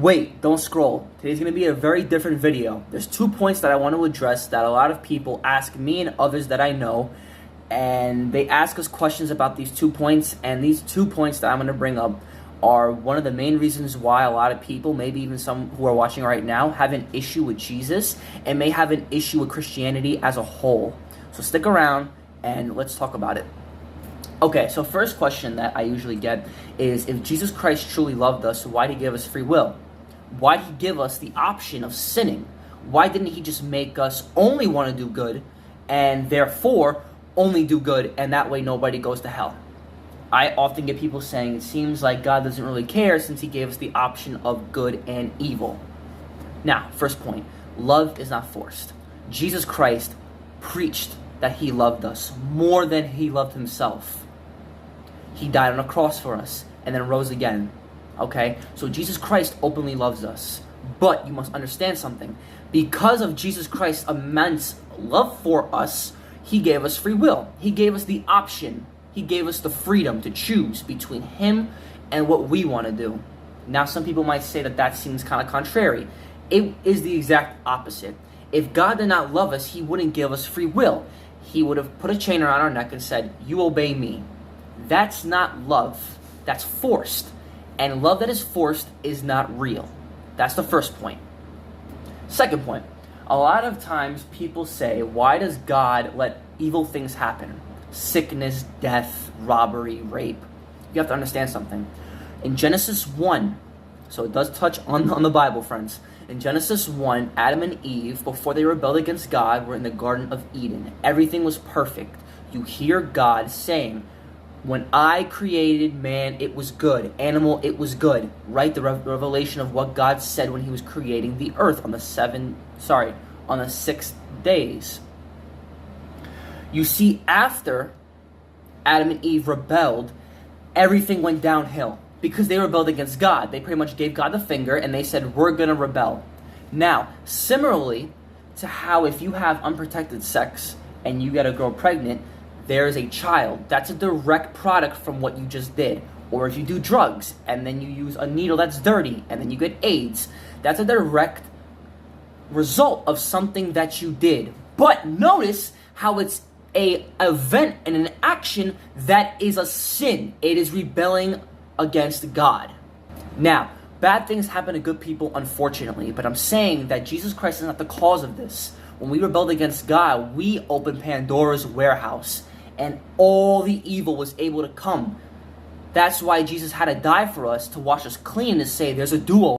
Wait, don't scroll. Today's going to be a very different video. There's 2 points that I want to address that a lot of people ask me and others that I know, and they ask us questions about these 2 points, and these 2 points that I'm going to bring up are one of the main reasons why a lot of people, maybe even some who are watching right now, have an issue with Jesus and may have an issue with Christianity as a whole. So stick around and let's talk about it. Okay, so first question that I usually get is, if Jesus Christ truly loved us, why did he give us free will? Why did he give us the option of sinning? Why didn't he just make us only want to do good and therefore only do good, and that way nobody goes to hell? I often get people saying it seems like God doesn't really care since he gave us the option of good and evil. Now, first point, love is not forced. Jesus Christ preached that he loved us more than he loved himself. He died on a cross for us and then rose again. Okay? So Jesus Christ openly loves us. But you must understand something. Because of Jesus Christ's immense love for us, he gave us free will. He gave us the option. He gave us the freedom to choose between him and what we want to do. Now, some people might say that that seems kind of contrary. It is the exact opposite. If God did not love us, he wouldn't give us free will. He would have put a chain around our neck and said, "You obey me." That's not love. That's forced. And love that is forced is not real. That's the first point. Second point. A lot of times people say, why does God let evil things happen? Sickness, death, robbery, rape. You have to understand something. In Genesis 1, so it does touch on the Bible, friends. In Genesis 1, Adam and Eve, before they rebelled against God, were in the Garden of Eden. Everything was perfect. You hear God saying, "When I created man, it was good. Animal, it was good." Right? The revelation of what God said when he was creating the earth on the 6 days. You see, after Adam and Eve rebelled, everything went downhill. Because they rebelled against God. They pretty much gave God the finger and they said, "We're going to rebel." Now, similarly to how if you have unprotected sex and you get a girl pregnant, there is a child. That's a direct product from what you just did. Or if you do drugs and then you use a needle that's dirty and then you get AIDS, that's a direct result of something that you did. But notice how it's a event and an action that is a sin. It is rebelling against God. Now, bad things happen to good people, unfortunately, but I'm saying that Jesus Christ is not the cause of this. When we rebelled against God, we opened Pandora's warehouse, and all the evil was able to come. That's why Jesus had to die for us, to wash us clean, to say there's a do-over.